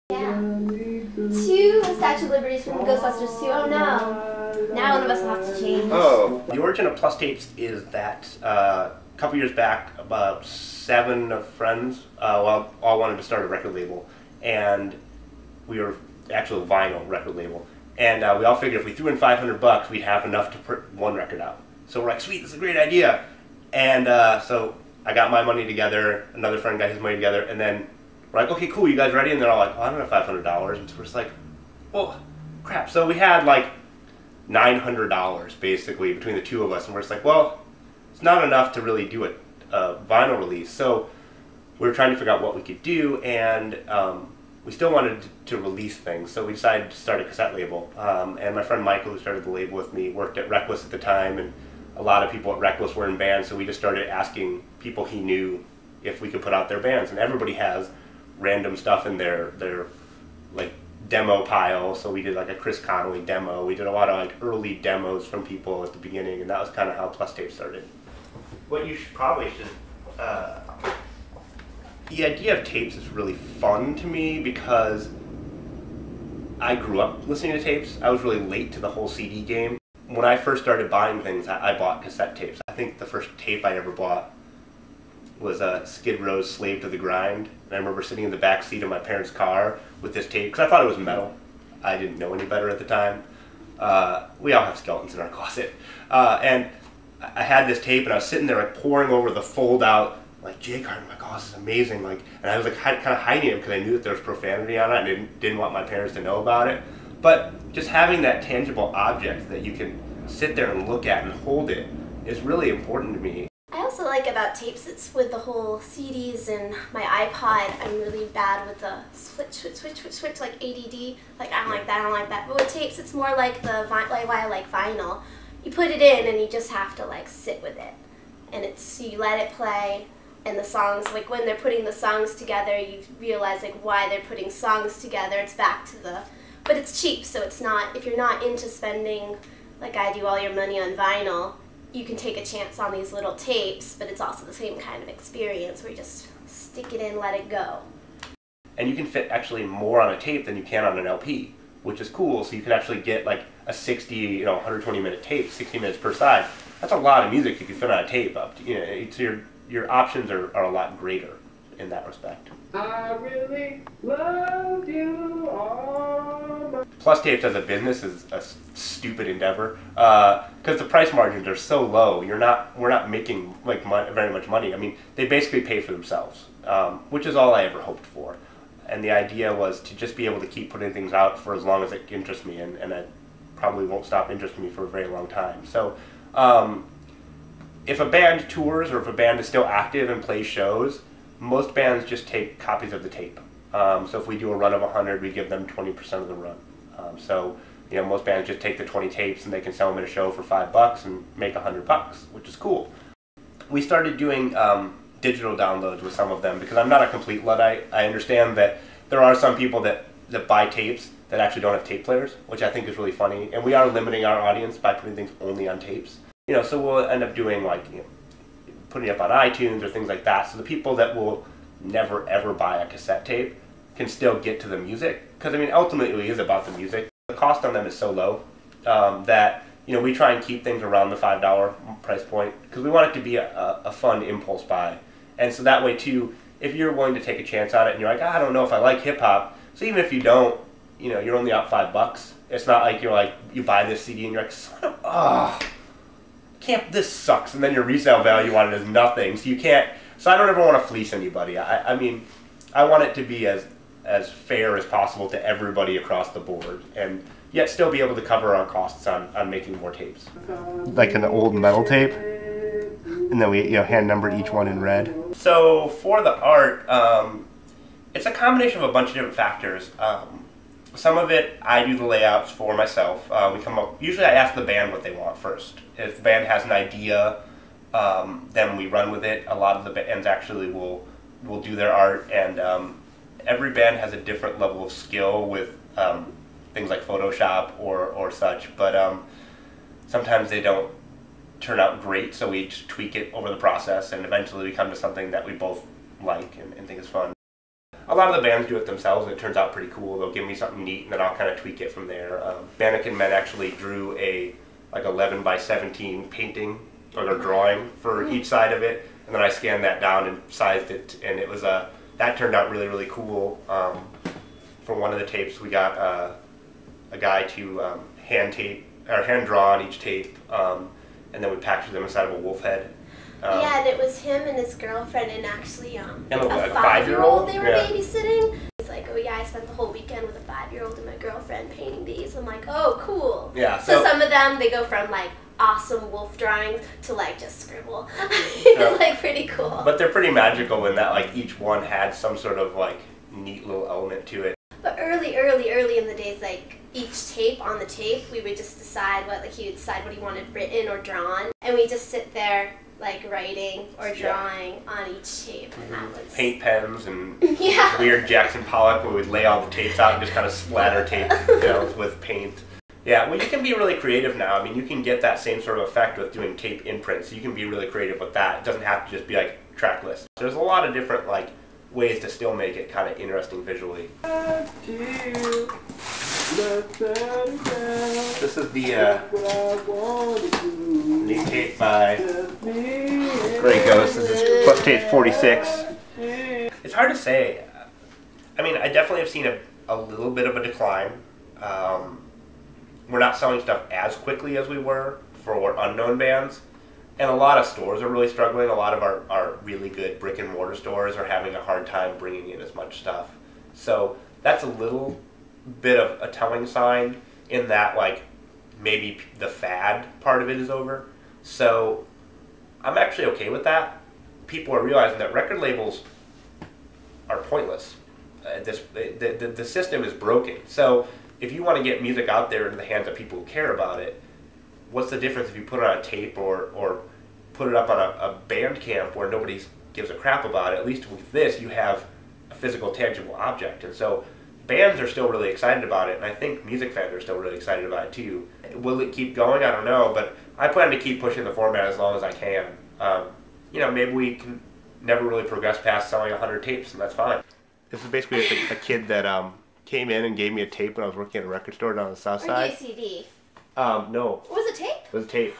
Yeah. 2 Statue of Liberties from Ghostbusters 2. Oh no. Now one of us will have to change. Oh. The origin of Plustapes is that a couple years back, about 7 friends all wanted to start a record label. And we were actually a vinyl record label. And we all figured if we threw in $500, we'd have enough to put one record out. So we're like, sweet, this is a great idea. And so I got my money together, another friend got his money together, and then we're like, okay, cool, you guys ready? And they're all like, oh, I don't have $500. And so we're just like, well, crap. So we had like $900 basically between the two of us, and we're just like, well, it's not enough to really do a vinyl release. So we were trying to figure out what we could do, and we still wanted to release things, so we decided to start a cassette label. And my friend Michael, who started the label with me, worked at Reckless at the time, and a lot of people at Reckless were in bands, so we just started asking people he knew if we could put out their bands. And everybody has random stuff in their like demo pile, so we did like a Chris Connolly demo. We did a lot of like early demos from people at the beginning, and that was kind of how Plustapes started. What you probably should the idea of tapes is really fun to me because I grew up listening to tapes. I was really late to the whole CD game. When I first started buying things, I bought cassette tapes. I think the first tape I ever bought was Skid Row's Slave to the Grind. And I remember sitting in the back seat of my parents' car with this tape, because I thought it was metal. I didn't know any better at the time. We all have skeletons in our closet. And I had this tape, and I was sitting there like poring over the fold-out like J card. I'm like, oh, this is amazing. Like, and I was like kind of hiding it because I knew that there was profanity on it, and didn't want my parents to know about it. But just having that tangible object that you can sit there and look at and hold it is really important to me. I also like about tapes, it's with the whole CDs and my iPod, I'm really bad with the switch, like ADD. Like, I don't like that, I don't like that. But with tapes, it's more like why I like vinyl. You put it in and you just have to like sit with it. And you let it play. And the songs, like when they're putting the songs together, you realize like why they're putting songs together. It's back to but it's cheap, so it's not, if you're not into spending, like I do, all your money on vinyl, you can take a chance on these little tapes, but it's also the same kind of experience where you just stick it in, let it go. And you can fit actually more on a tape than you can on an LP, which is cool. So you can actually get like a 60, 120-minute tape, 60 minutes per side. That's a lot of music you can fit on a tape up. So your options are a lot greater in that respect. I really love you all my... Plustapes as a business is a stupid endeavor because the price margins are so low. We're not making like very much money. I mean, they basically pay for themselves, which is all I ever hoped for. And the idea was to just be able to keep putting things out for as long as it interests me, and it probably won't stop interesting me for a very long time. So if a band tours or if a band is still active and plays shows, most bands just take copies of the tape. So if we do a run of 100, we give them 20% of the run. So most bands just take the 20 tapes and they can sell them at a show for $5 and make $100, which is cool. We started doing digital downloads with some of them because I'm not a complete Luddite. I understand that there are some people that buy tapes that actually don't have tape players, which I think is really funny. And we are limiting our audience by putting things only on tapes. So we'll end up doing like, putting it up on iTunes or things like that. So the people that will never ever buy a cassette tape can still get to the music. Because I mean, ultimately it is about the music. The cost on them is so low that we try and keep things around the $5 price point because we want it to be a fun impulse buy. And so that way too, if you're willing to take a chance on it and you're like, I don't know if I like hip hop. So even if you don't, you're only out $5. It's not like you buy this CD and you're like, son of, this sucks, and then your resale value on it is nothing. So you can't. So I don't ever want to fleece anybody. I mean, I want it to be as fair as possible to everybody across the board, and yet still be able to cover our costs on making more tapes. Like an old metal tape, and then we hand numbered each one in red. So for the art, it's a combination of a bunch of different factors. Some of it I do the layouts for myself. Usually I ask the band what they want first. If the band has an idea, then we run with it. A lot of the bands actually will do their art, and every band has a different level of skill with things like Photoshop or such, but sometimes they don't turn out great, so we just tweak it over the process, and eventually we come to something that we both like and think is fun. a lot of the bands do it themselves, and it turns out pretty cool. They'll give me something neat, and then I'll kind of tweak it from there. Mannequin Men actually drew a like 11 by 17 painting or a drawing for each side of it, and then I scanned that down and sized it, and it was that turned out really, really cool. For one of the tapes, we got a guy to hand draw on each tape, and then we packaged them inside of a wolf head. Yeah, and it was him and his girlfriend and actually and a a 5-year-old they were yeah. babysitting. He's like, oh yeah, I spent the whole weekend with a 5-year-old and my girlfriend painting these. I'm like, oh, cool. Yeah. So some of them, they go from like awesome wolf drawings to like just scribble. It's like pretty cool. But they're pretty magical in that like each one had some sort of like neat little element to it. But early in the days, like each tape on the tape, we would just decide what, like he would decide what he wanted written or drawn, and we just sit there like writing or drawing on each tape, and that was paint pens and yeah. weird Jackson Pollock where we'd lay all the tapes out and just kind of splatter tape, with paint. Yeah, well, you can be really creative now. I mean, you can get that same sort of effect with doing tape imprints. You can be really creative with that. It doesn't have to just be like track lists. There's a lot of different like ways to still make it kind of interesting visually. This is the neat tape by Grey Ghost. This is Plustapes 46. It's hard to say. I mean, I definitely have seen a little bit of a decline. We're not selling stuff as quickly as we were for unknown bands. And a lot of stores are really struggling. A lot of our really good brick and mortar stores are having a hard time bringing in as much stuff. So that's a little bit of a telling sign in that like maybe the fad part of it is over. So I'm actually okay with that. People are realizing that record labels are pointless. The system is broken. So if you want to get music out there into the hands of people who care about it, what's the difference if you put it on a tape or put it up on a band camp where nobody gives a crap about it? At least with this, you have a physical, tangible object. And so bands are still really excited about it, and I think music fans are still really excited about it too. Will it keep going? I don't know, but I plan to keep pushing the format as long as I can. Maybe we can never really progress past selling 100 tapes, and that's fine. This is basically just a kid that came in and gave me a tape when I was working at a record store down on the south side. Or CD? No. Was it tape? It was a tape.